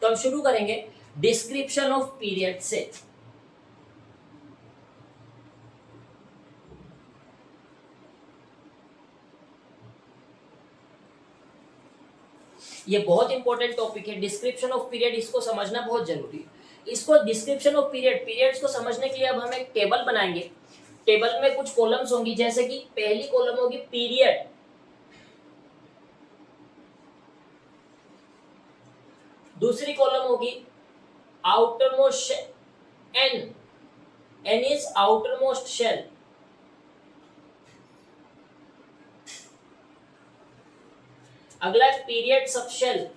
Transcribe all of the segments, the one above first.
तो हम शुरू करेंगे डिस्क्रिप्शन ऑफ पीरियड से। ये बहुत इंपॉर्टेंट टॉपिक है, डिस्क्रिप्शन ऑफ पीरियड, इसको समझना बहुत जरूरी है। इसको डिस्क्रिप्शन ऑफ पीरियड्स को समझने के लिए अब हम एक टेबल बनाएंगे। टेबल में कुछ कॉलम्स होंगी, जैसे कि पहली कॉलम होगी पीरियड, दूसरी कॉलम होगी outermost N, N is outermost shell, अगला है पीरियड सबशेल,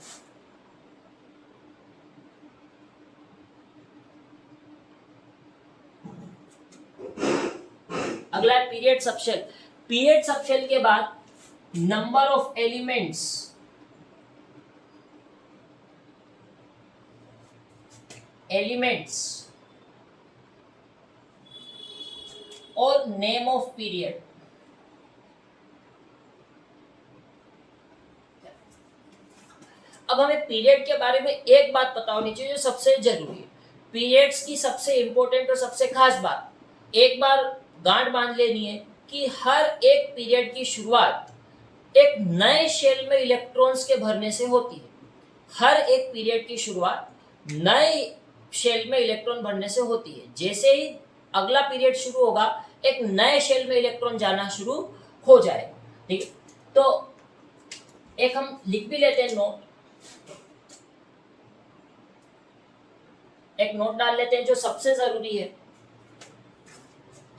अगला है पीरियड सबशेल। पीरियड सबशेल के बाद नंबर ऑफ एलिमेंट्स, और नेम ऑफ पीरियड। अब हमें पीरियड के बारे में एक बात पता होनी चाहिए जो सबसे जरूरी है। पीरियड्स की सबसे इंपॉर्टेंट और सबसे खास बात, एक बार गांठ बांध लेनी है कि हर एक पीरियड की शुरुआत एक नए शेल में इलेक्ट्रॉन्स के भरने से होती है। हर एक पीरियड की शुरुआत नए शेल में इलेक्ट्रॉन भरने से होती है। जैसे ही अगला पीरियड शुरू होगा, एक नए शेल में इलेक्ट्रॉन जाना शुरू हो जाएगा। ठीक है, तो एक हम लिख भी लेते हैं नोट, एक नोट डाल लेते हैं जो सबसे जरूरी है।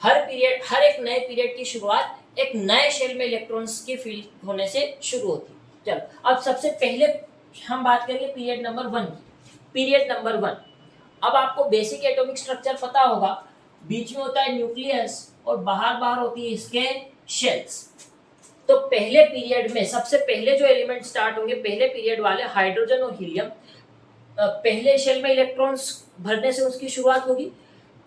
हर एक नए पीरियड की शुरुआत एक नए शेल में इलेक्ट्रॉन्स की फील होने से शुरू होती है। चलो, अब सबसे पहले हम बात करेंगे पीरियड नंबर 1 की। पीरियड नंबर 1, अब आपको बेसिक एटॉमिक स्ट्रक्चर पता होगा। बीच में होता है न्यूक्लियस और बाहर होती है इसके शेल्स। तो पहले पीरियड में सबसे पहले जो एलिमेंट स्टार्ट होंगे, पहले पीरियड वाले हाइड्रोजन और हीलियम, पहले शेल में इलेक्ट्रॉन्स भरने से उसकी शुरुआत होगी।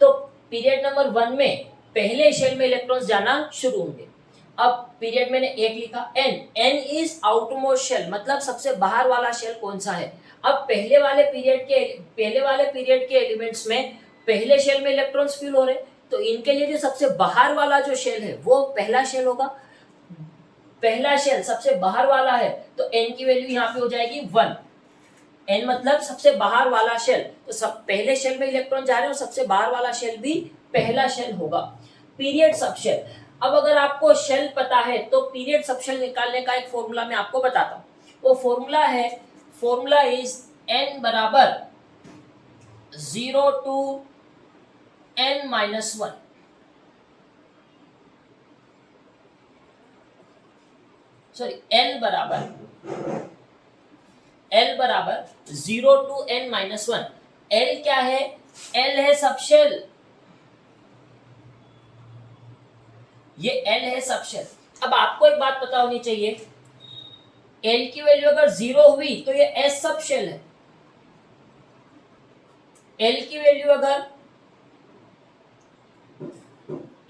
तो पीरियड नंबर 1 में पहले शेल में इलेक्ट्रॉन्स जाना शुरू होंगे। अब पीरियड मैंने एक लिखा, एन इज आउटमोस्ट शेल, मतलब सबसे बाहर वाला शेल कौन सा है। अब पहले वाले पीरियड के एलिमेंट्स में पहले शेल में इलेक्ट्रॉन्स फिल हो रहे, तो इनके लिए जो सबसे बाहर वाला जो शेल है वो पहला शेल होगा। पहला शेल सबसे बाहर वाला है, तो एन की वैल्यू यहाँ पे हो जाएगी 1। एन मतलब सबसे बाहर वाला शेल, तो सब पहले शेल में इलेक्ट्रॉन जा रहे हैं और सबसे बाहर वाला शेल भी पहला शेल होगा। पीरियड सबशेल, अब अगर आपको शेल पता है तो पीरियड सबशेल निकालने का एक फॉर्मूला मैं आपको बताता हूं। वो फॉर्मूला इज एन बराबर 0 to n-1। सॉरी, L बराबर 0 to n-1। L क्या है? L है सबशेल, ये L है सबशेल। अब आपको एक बात पता होनी चाहिए, L की वैल्यू अगर 0 हुई तो ये S सबशेल है। L की वैल्यू अगर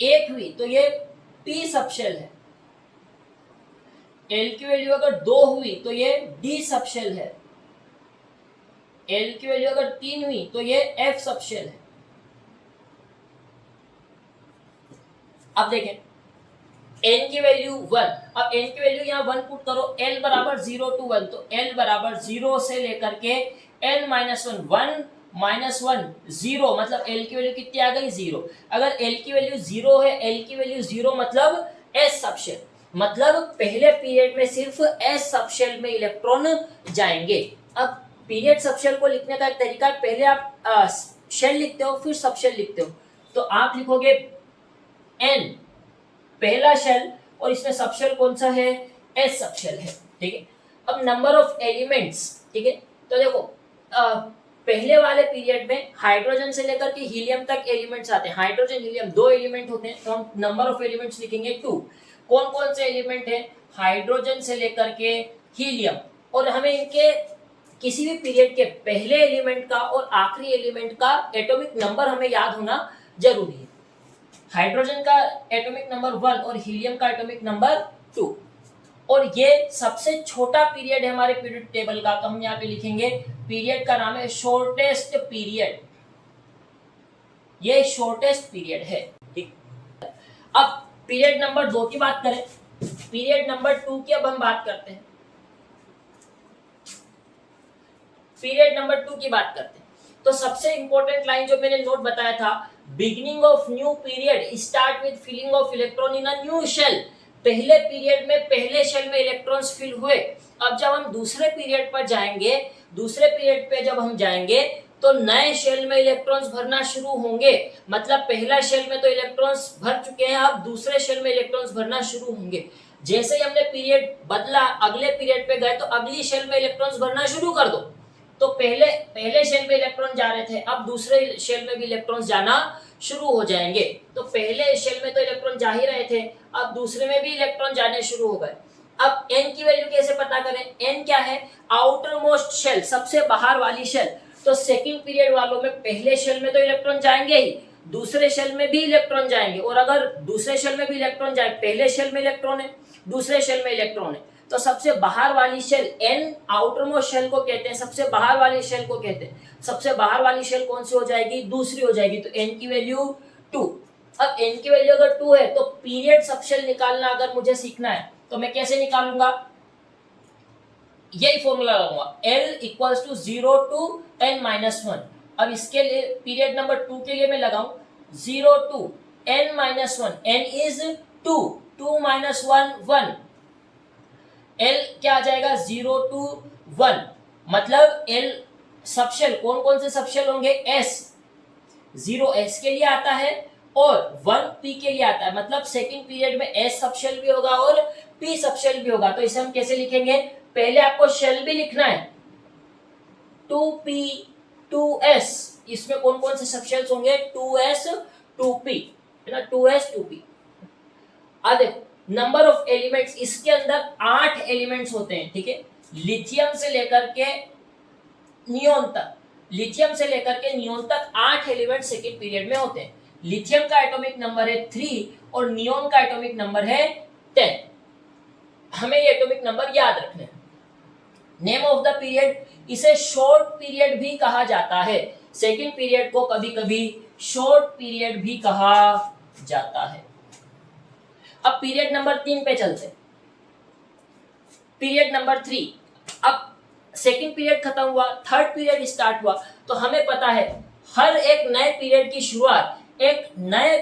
1 हुई तो ये P सबशेल है। L की वैल्यू अगर 2 हुई तो ये D सबशेल है। L की वैल्यू अगर 3 हुई तो ये F सबशेल है। अब देखें, n की वैल्यू 1, अब n की वैल्यू यहाँ 1 पुट करो, L बराबर 0 to 1, तो L बराबर 0 से लेकर के n-1, 1 0, मतलब L की वैल्यू कितनी आ गई? 0। अगर L की वैल्यू 0 है, L की वैल्यू 0 मतलब S सबशेल, मतलब पहले पीरियड में सिर्फ S सबशेल में इलेक्ट्रॉन जाएंगे। अब पीरियड सबशेल को लिखने का एक तरीका, पहले आप शेल लिखते हो फिर सबशेल लिखते हो। तो आप लिखोगे N पहला शेल और इसमें सबशेल कौन सा है? S सबशेल है। ठीक है, अब नंबर ऑफ एलिमेंट्स, ठीक है, तो देखो पहले वाले पीरियड में हाइड्रोजन से लेकर के हीलियम तक एलिमेंट्स आते हैं। हाइड्रोजन हीलियम 2 एलिमेंट होते हैं, तो हम नंबर ऑफ एलिमेंट्स लिखेंगे 2। कौन कौन से एलिमेंट है? हाइड्रोजन से लेकर के हीलियम, और हमें इनके किसी भी पीरियड के पहले एलिमेंट का और आखिरी एलिमेंट का एटॉमिक नंबर हमें याद होना जरूरी है। हाइड्रोजन का एटॉमिक नंबर 1 और हीलियम का एटॉमिक नंबर 2, और ये सबसे छोटा पीरियड है हमारे पीरियड टेबल का, तो हम यहाँ पे लिखेंगे पीरियड का नाम है शॉर्टेस्ट पीरियड, ये शॉर्टेस्ट पीरियड है। ठीक, अब पीरियड नंबर 2 की बात करें, पीरियड नंबर 2 की अब हम बात करते हैं, पीरियड नंबर 2 की बात करते हैं। तो सबसे इंपॉर्टेंट लाइन जो मैंने नोट बताया था, beginning of new period start with filling of electron in a new shell. पहले पीरियड में पहले शेल में इलेक्ट्रॉन्स फिल हुए। अब जब हम दूसरे पीरियड पर जाएंगे, दूसरे पीरियड पे जब हम जाएंगे तो नए शेल में इलेक्ट्रॉन्स भरना शुरू होंगे। मतलब पहला शेल में तो इलेक्ट्रॉन्स भर चुके हैं, अब दूसरे शेल में इलेक्ट्रॉन्स भरना शुरू होंगे। जैसे ही हमने पीरियड बदला, अगले पीरियड पे गए तो अगली शेल में इलेक्ट्रॉन्स भरना शुरू कर दो। तो पहले शेल में इलेक्ट्रॉन जा रहे थे, अब दूसरे शेल में भी इलेक्ट्रॉन्स जाना शुरू हो जाएंगे। तो पहले शेल में तो इलेक्ट्रॉन जा ही रहे थे, अब दूसरे में भी इलेक्ट्रॉन जाने शुरू हो गए। अब n की वैल्यू कैसे पता करें? n क्या है? आउटर मोस्ट शेल, सबसे बाहर वाली शेल। तो सेकंड पीरियड वालों में पहले शेल में तो इलेक्ट्रॉन जाएंगे ही, दूसरे शेल में भी इलेक्ट्रॉन जाएंगे। और अगर दूसरे शेल में भी इलेक्ट्रॉन जाए, पहले शेल में इलेक्ट्रॉन है, दूसरे शेल में इलेक्ट्रॉन है, तो सबसे बाहर वाली shell n outermost shell को कहते हैं, सबसे बाहर वाली शेल को कहते हैं। सबसे बाहर वाली शेल कौन सी हो जाएगी? दूसरी हो जाएगी। तो n की वैल्यू 2। अब n की वैल्यू अगर 2 है तो पीरियड सबशेल निकालना अगर मुझे सीखना है तो मैं कैसे निकालूंगा? यही फॉर्मूला लगाऊंगा, L equals to 0 to n-1। अब इसके लिए पीरियड नंबर 2 के लिए मैं लगाऊं 0 to n-1, n is 2, 2 - 1 1, L क्या आ जाएगा? 0 टू 1। मतलब L सबशेल कौन कौन से सबशेल होंगे? S, 0 S के लिए आता है और 1 P के लिए आता है। मतलब सेकंड पीरियड में S सबशेल भी होगा और P सबशेल भी होगा। तो इसे हम कैसे लिखेंगे? पहले आपको शेल भी लिखना है, 2P 2S। इसमें कौन कौन से सबशेल्स होंगे? 2S 2P, है ना, 2S 2P। अब देखो नंबर ऑफ एलिमेंट्स, इसके अंदर 8 एलिमेंट्स होते हैं। ठीक है, लिथियम से लेकर के नियोन तक, लिथियम से लेकर के नियोन तक 8 एलिमेंट सेकेंड पीरियड में होते हैं। लिथियम का एटॉमिक नंबर है 3 और नियोन का एटॉमिक नंबर है 10। हमें ये एटॉमिक नंबर याद रखने हैं। नेम ऑफ द पीरियड, इसे शॉर्ट पीरियड भी कहा जाता है। सेकेंड पीरियड को कभी कभी शॉर्ट पीरियड भी कहा जाता है। अब पीरियड नंबर 3 पे चलते हैं, पीरियड नंबर 3। अब सेकेंड पीरियड खत्म हुआ, थर्ड पीरियड स्टार्ट हुआ। तो हमें पता है हर एक नए पीरियड की शुरुआत एक नए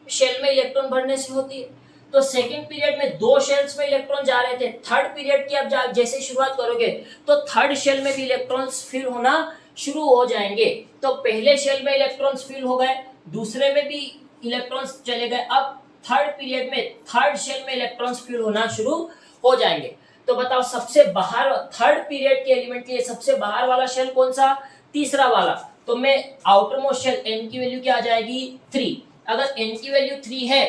शेल में इलेक्ट्रॉन भरने से होती है। तो सेकेंड पीरियड में 2 शेल्स में इलेक्ट्रॉन जा रहे थे, थर्ड पीरियड की अब जैसे शुरुआत करोगे तो थर्ड शेल में भी इलेक्ट्रॉन्स फिल होना शुरू हो जाएंगे। तो पहले शेल में इलेक्ट्रॉन्स फिल हो गए, दूसरे में भी इलेक्ट्रॉन्स चले गए, अब थर्ड पीरियड में थर्ड शेल में इलेक्ट्रॉन्स फिल होना शुरू हो जाएंगे। तो बताओ सबसे बाहर थर्ड पीरियड के एलिमेंट के लिए सबसे बाहर वाला शेल कौन सा? तीसरा वाला। तो मैं आउटर मोस्ट शेल n की वैल्यू क्या आ जाएगी? 3। अगर n की वैल्यू 3 है,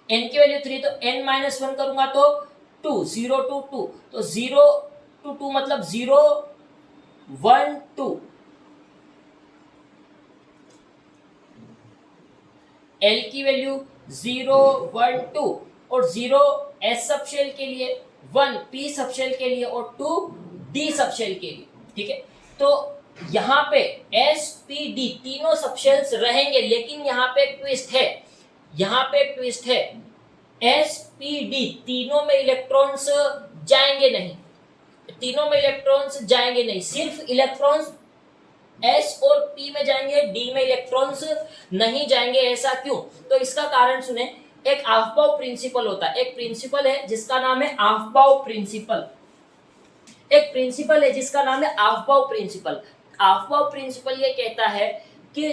n की वैल्यू 3 तो n-1 करूंगा तो 2, 0 टू 2, तो 0 टू 2 मतलब 0 1 2। L की वैल्यू 0 1 2 और 0 S सबशेल के लिए, 1 P सबशेल के लिए और 2 D सबशेल के लिए। ठीक है, तो यहाँ पे S P D तीनों सबशेल्स रहेंगे, लेकिन यहाँ पे एक ट्विस्ट है, यहाँ पे एक ट्विस्ट है। S P D तीनों में इलेक्ट्रॉन्स जाएंगे नहीं, तीनों में इलेक्ट्रॉन्स जाएंगे नहीं, सिर्फ इलेक्ट्रॉन्स S और P में जाएंगे, D में इलेक्ट्रॉन्स नहीं जाएंगे। ऐसा क्यों? तो इसका कारण सुने। एक ऑफबाउ प्रिंसिपल होता है, एक प्रिंसिपल है जिसका नाम है ऑफबाउ प्रिंसिपल, एक प्रिंसिपल है जिसका नाम है ऑफबाउ प्रिंसिपल। ऑफबाउ प्रिंसिपल ये कहता है कि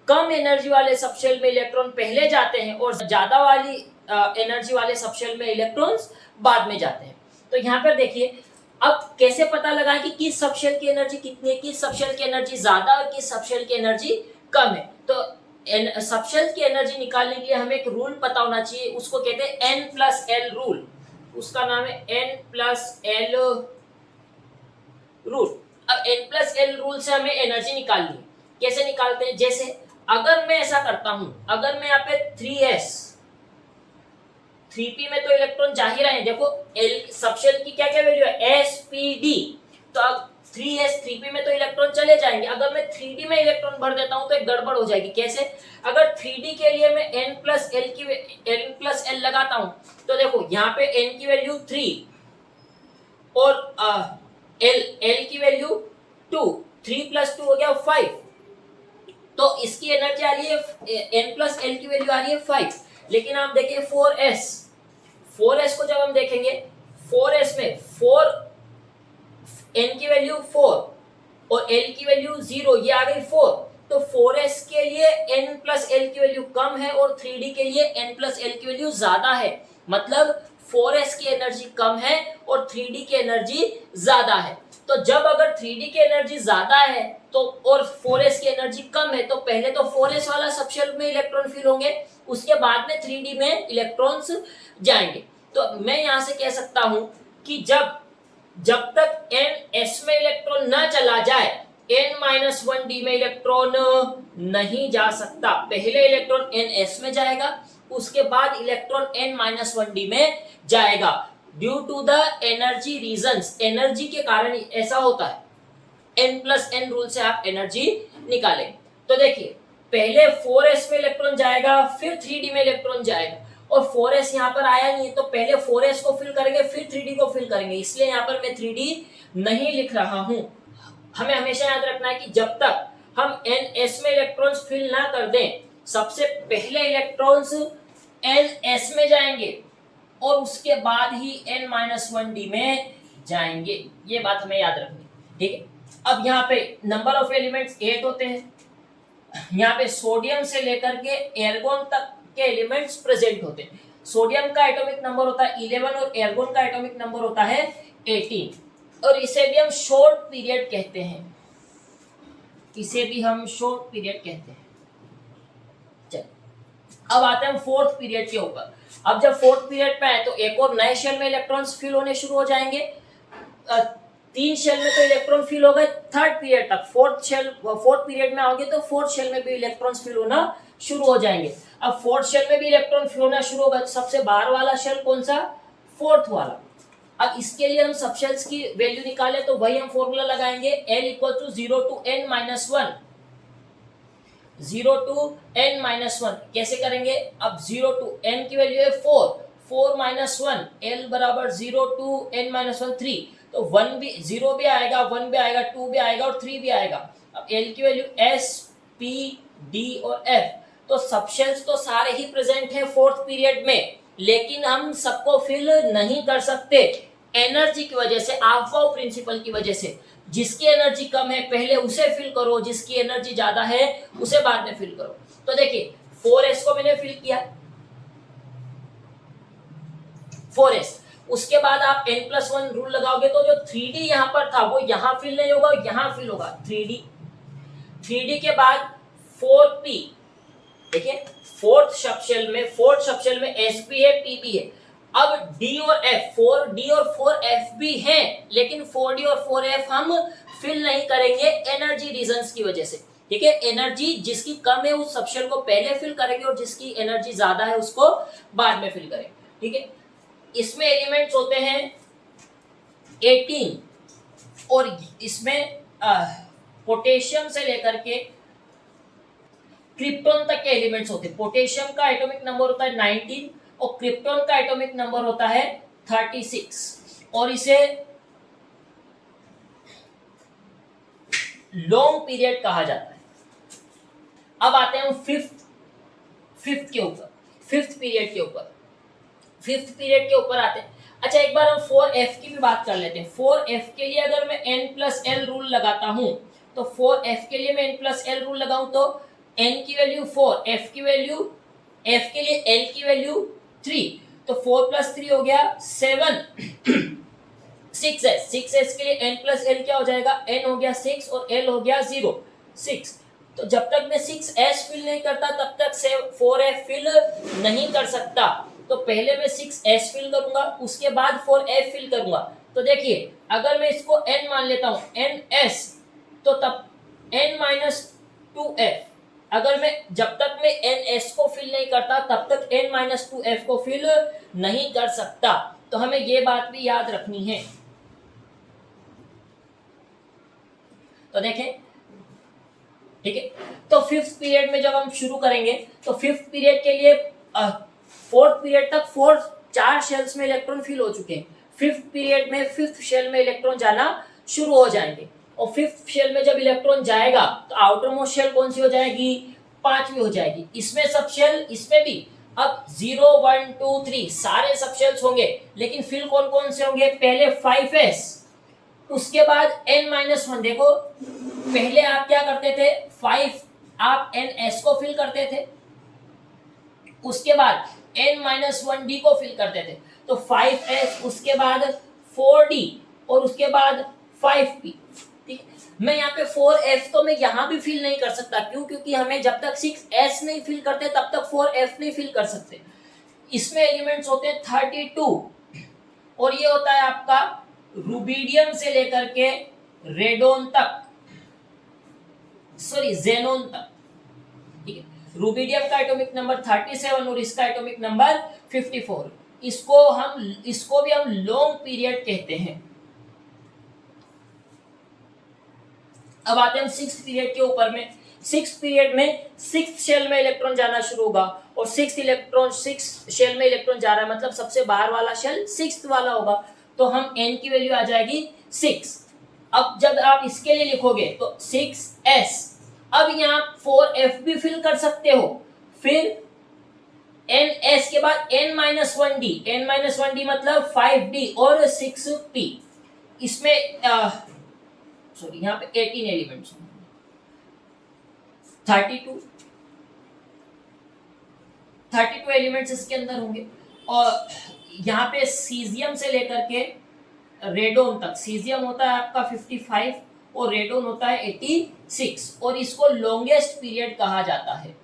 कम एनर्जी वाले सबशेल में इलेक्ट्रॉन पहले जाते हैं और ज्यादा वाली एनर्जी वाले सबशेल में इलेक्ट्रॉन्स बाद में जाते हैं। तो यहाँ पर देखिए अब कैसे पता लगा कि किस सबशेल की एनर्जी कितनी है, किस सबशेल की एनर्जी ज्यादा और किस सबशेल की एनर्जी कम है। तो सबशेल की एनर्जी निकालने के लिए हमें एक रूल पता होना चाहिए, उसको कहते हैं N+L रूल, उसका नाम है N+L रूल। अब N+L रूल से हमें एनर्जी निकालनी है। कैसे निकालते हैं? जैसे अगर मैं ऐसा करता हूं, अगर मैं यहाँ पे 3p में तो इलेक्ट्रॉन जा ही रहे हैं। देखो एल सब शेल की क्या क्या वैल्यू है, sp_d, तो अब 3s 3p में तो इलेक्ट्रॉन चले जाएंगे। अगर मैं 3d में इलेक्ट्रॉन भर देता हूं तो एक गड़बड़ हो जाएगी। कैसे? अगर 3d के लिए मैं n+l लगाता हूं तो देखो यहाँ पे n की वैल्यू 3 और l की वैल्यू 2, 3 + 2 हो गया 5, तो इसकी एनर्जी आ रही है n+l की वैल्यू आ रही है 5। लेकिन आप देखिए 4s को जब हम देखेंगे, 4s में 4 n की वैल्यू 4 और l की वैल्यू 0, ये आ गई 4, तो 4s के लिए n+l की वैल्यू कम है और 3d के लिए n+l की वैल्यू ज्यादा है। मतलब 4s की एनर्जी कम है और 3d की एनर्जी ज्यादा है। तो जब अगर 3d की एनर्जी ज्यादा है तो और 4s की एनर्जी कम है, तो पहले तो 4s वाला सबशेल में इलेक्ट्रॉन फिल होंगे, उसके बाद में 3d में इलेक्ट्रॉन्स जाएंगे। तो मैं यहां से कह सकता हूं कि जब तक ns में इलेक्ट्रॉन ना चला जाए, n-1d में इलेक्ट्रॉन नहीं जा सकता। पहले इलेक्ट्रॉन ns में जाएगा, उसके बाद इलेक्ट्रॉन n-1d में जाएगा। Due to the energy reasons, energy के कारण ऐसा होता है। n+n रूल से आप एनर्जी निकालें। तो देखिए पहले 4s में इलेक्ट्रॉन जाएगा, फिर 3d में इलेक्ट्रॉन जाएगा, और 4s यहाँ पर आया नहीं है तो पहले 4s को फिल करेंगे फिर 3d को फिल करेंगे, इसलिए यहाँ पर मैं 3d नहीं लिख रहा हूं। हमें हमेशा याद रखना है कि जब तक हम ns में इलेक्ट्रॉन्स फिल ना कर दें, सबसे पहले इलेक्ट्रॉन्स ns में जाएंगे और उसके बाद ही n-1d में जाएंगे। ये बात हमें याद रखनी, ठीक है। अब यहाँ पे नंबर ऑफ एलिमेंट्स 8 होते हैं। यहाँ पे सोडियम से लेकर के एर्गोन तक के एलिमेंट्स प्रेजेंट होते हैं। सोडियम का एटॉमिक नंबर होता है 11 और एर्गोन का एटॉमिक नंबर होता है 18, और इसे भी हम शॉर्ट पीरियड कहते हैं। इसे भी हम शॉर्ट पीरियड कहते हैं। चलो अब आते हैं फोर्थ पीरियड के ऊपर। अब जब फोर्थ पीरियड पे आए तो एक और नए शेल में इलेक्ट्रॉन्स फिल होने शुरू हो जाएंगे। 3 शेल में तो इलेक्ट्रॉन फिल हो गए थर्ड पीरियड तक। फोर्थ पीरियड में आओगे तो फोर्थ शेल में भी इलेक्ट्रॉन्स फिल होना शुरू हो जाएंगे। अब फोर्थ शेल में भी इलेक्ट्रॉन फिल होना शुरू होगा, सबसे बाहर वाला शेल कौन सा? फोर्थ वाला। अब इसके लिए हम सबशेल्स की वैल्यू निकाले तो वही हम फॉर्मूला लगाएंगे, L = 0 to n-1, 0 to n-1। कैसे करेंगे? अब 0 to n की वैल्यू है 4, 4 - 1, L = 0 to n-1 3, तो 1 भी 0 भी आएगा, 1 भी आएगा, 2 भी आएगा और 3 भी आएगा। अब L की वैल्यू S, P, D और F, तो सबशेल्स तो सारे ही प्रेजेंट हैं फोर्थ पीरियड में, लेकिन हम सबको फिल नहीं कर सकते एनर्जी की वजह से, आफाओ प्रिंसिपल की वजह से। जिसकी एनर्जी कम है पहले उसे फिल करो, जिसकी एनर्जी ज्यादा है उसे बाद में फिल करो। तो देखिए 4s को मैंने फिल किया, 4s, उसके बाद आप n+1 रूल लगाओगे तो जो 3d यहां पर था वो यहां फिल नहीं होगा, यहां फिल होगा 3d के बाद 4p। देखिए फोर्थ सबशेल में sp है, pp है। अब d और f, 4d और 4f भी हैं, लेकिन 4d और 4f हम फिल नहीं करेंगे एनर्जी रीजंस की वजह से, ठीक है। एनर्जी जिसकी कम है उस सबशेल को पहले फिल करेंगे और जिसकी एनर्जी ज्यादा है उसको बाद में फिल करेंगे, ठीक है। इसमें एलिमेंट्स होते हैं 18 और इसमें पोटेशियम से लेकर के क्रिप्टॉन तक के एलिमेंट्स होते हैं। पोटेशियम का एटॉमिक नंबर होता है 19 और क्रिप्टॉन का एटॉमिक नंबर होता है 36, और इसे लॉन्ग पीरियड कहा जाता है। अब आते हैं हम फिफ्थ के ऊपर, फिफ्थ पीरियड के ऊपर आते हैं। अच्छा एक बार हम 4f की भी बात कर लेते हैं। 4f के लिए अगर मैं n+l रूल लगाता हूं तो 4f के लिए मैं n+l रूल लगाऊं तो n की वैल्यू 4, f के लिए l की वैल्यू 3, तो 4 + 3 हो गया 7, 6s के लिए n+l क्या हो जाएगा? n हो गया 6 और l हो गया 0, 6। तो जब तक मैं 6s फिल नहीं करता तब तक 4f फिल नहीं कर सकता। तो पहले मैं 6s फिल करूंगा, उसके बाद 4f फिल करूंगा। तो देखिए अगर मैं इसको n मान लेता हूं ns, तो तब n - 2f, अगर मैं जब तक मैं NS को फिल नहीं करता तब तक N-2F को फिल नहीं कर सकता। तो हमें ये बात भी याद रखनी है। तो देखें, ठीक है, तो फिफ्थ पीरियड में जब हम शुरू करेंगे तो फिफ्थ पीरियड के लिए फोर्थ पीरियड तक 4 शेल्स में इलेक्ट्रॉन फिल हो चुके हैं। फिफ्थ पीरियड में फिफ्थ शेल में इलेक्ट्रॉन जाना शुरू हो जाएंगे, और फिफ्थ शेल में जब इलेक्ट्रॉन जाएगा तो आउटर मोस्ट शेल कौन सी हो जाएगी, 5वीं हो जाएगी। इसमें सब शेल, इसमें भी अब 0 1 2 3 सारे सब शेल्स होंगे, लेकिन फिल कौन कौन से होंगे, पहले 5s, उसके बाद N-1। देखो पहले आप क्या करते थे, 5 आप NS को फिल करते थे, उसके बाद N-1D को फिल करते थे, तो 5s, उसके बाद 4D और उसके बाद 5P। ठीक है, मैं यहाँ पे 4F तो मैं यहाँ भी फिल नहीं कर सकता, क्यों, क्योंकि हमें जब तक 6s नहीं फिल करते तब तक 4F नहीं फिल कर सकते। इसमें एलिमेंट्स होते हैं 32, और ये होता है आपका रूबिडियम से लेकर के रेडोन तक, सॉरी जेनोन तक। ठीक है, रूबिडियम का एटॉमिक नंबर 37 और इसका एटॉमिक नंबर 54। इसको भी हम लॉन्ग पीरियड कहते हैं। अब आते हैं हम 6th पीरियड के ऊपर में। 6th पीरियड में 6th शेल में इलेक्ट्रॉन जाना शुरू होगा, और 6th शेल में इलेक्ट्रॉन जा रहा है मतलब सबसे बाहर वाला शेल 6th वाला होगा, तो हम n की वैल्यू आ जाएगी 6। अब जब आप इसके लिए लिखोगे तो 6s, अब यहाँ 4f भी फिल कर सकते हो, फिर ns के बाद N-1D, N-1D मतलब 5D और 6p। इसमें सॉरी यहाँ पे 18 एलिमेंट्स, 32 एलिमेंट्स इसके अंदर होंगे, और यहाँ पे सीजियम से लेकर के रेडोन तक, सीजियम होता है आपका 55 और रेडोन होता है 86, और इसको लॉन्गेस्ट पीरियड कहा जाता है।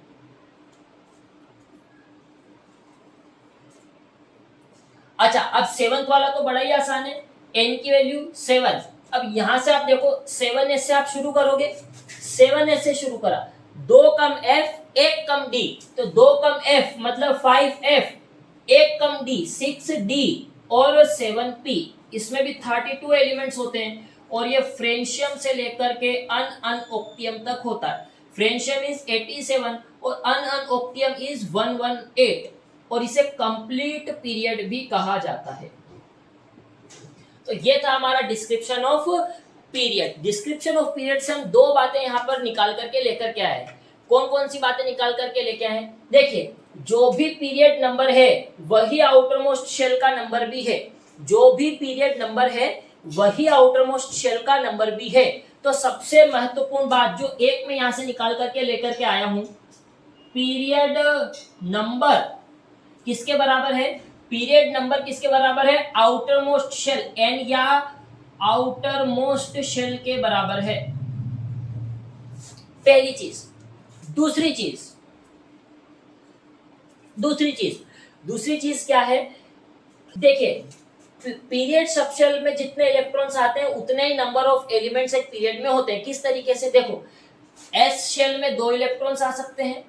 अच्छा, अब 7th वाला तो बड़ा ही आसान है, n की वैल्यू 7। अब यहां से आप देखो 7s से आप शुरू करोगे, 7s से शुरू करा, 2 कम f 1 कम d, तो 2 कम f मतलब 5f, 1 कम d 6d और 7p। इसमें भी 32 एलिमेंट्स होते हैं, और ये फ्रेंशियम से लेकर के अनऑक्टियम तक होता है। फ्रेंशियम इज 87 और अनऑक्टियम इज 118, और इसे कंप्लीट पीरियड भी कहा जाता है। तो ये था हमारा description of period. Description of period से हम 2 बातें यहाँ पर निकाल करके लेकर के आए। कौन कौन सी बातें निकाल करके लेके आए, देखिए, जो भी पीरियड नंबर है वही आउटर मोस्ट शेल का नंबर भी है, जो भी पीरियड नंबर है वही आउटर मोस्ट शेल का नंबर भी है। तो सबसे महत्वपूर्ण बात जो एक मैं यहां से निकाल करके लेकर के आया हूं, पीरियड नंबर किसके बराबर है, पीरियड नंबर किसके बराबर है, आउटर मोस्ट शेल n या आउटर मोस्ट शेल के बराबर है, पहली चीज। दूसरी चीज क्या है, देखिए, पीरियड सबशेल में जितने इलेक्ट्रॉन्स आते हैं उतने ही नंबर ऑफ एलिमेंट्स एक पीरियड में होते हैं। किस तरीके से, देखो, एस शेल में 2 इलेक्ट्रॉन्स आ सकते हैं,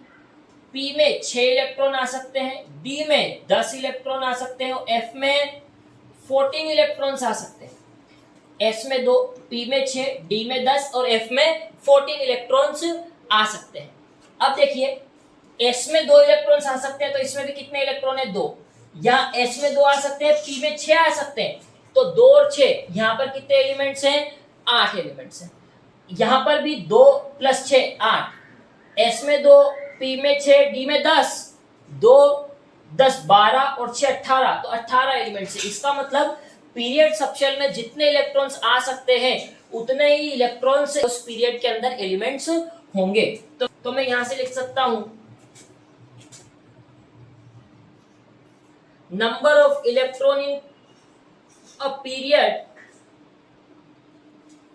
पी में 6 इलेक्ट्रॉन आ सकते हैं, डी में 10 इलेक्ट्रॉन आ सकते हैं, और एफ में 14 इलेक्ट्रॉन्स आ सकते हैं। एस में 2, पी में 6, डी में 10 और एफ में 14 इलेक्ट्रॉन्स आ सकते हैं। अब देखिए, एस में 2 इलेक्ट्रॉन्स आ सकते हैं, तो इसमें भी कितने इलेक्ट्रॉन है, 2। या एस में 2 आ सकते हैं, पी में 6 आ सकते हैं, तो 2 और 6, यहाँ पर कितने एलिमेंट्स हैं, 8 एलिमेंट्स हैं। यहाँ पर भी 2 + 6 8, एस में 2, पी में 6, डी में 10, 2 10 12 और 6 18, तो 18 एलिमेंट्स है। इसका मतलब पीरियड सबशेल में जितने इलेक्ट्रॉन्स आ सकते हैं उतने ही इलेक्ट्रॉन्स उस पीरियड के अंदर एलिमेंट्स होंगे। तो मैं यहां से लिख सकता हूं, number of electron in a period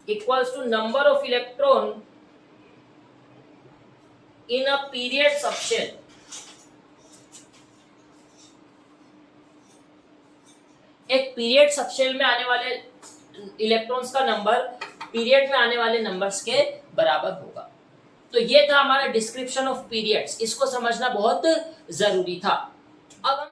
equals to number of electron in a period subshell। एक पीरियड सबशेल में आने वाले इलेक्ट्रॉन्स का नंबर पीरियड में आने वाले नंबर्स के बराबर होगा। तो ये था हमारा डिस्क्रिप्शन ऑफ पीरियड्स, इसको समझना बहुत जरूरी था। अब हम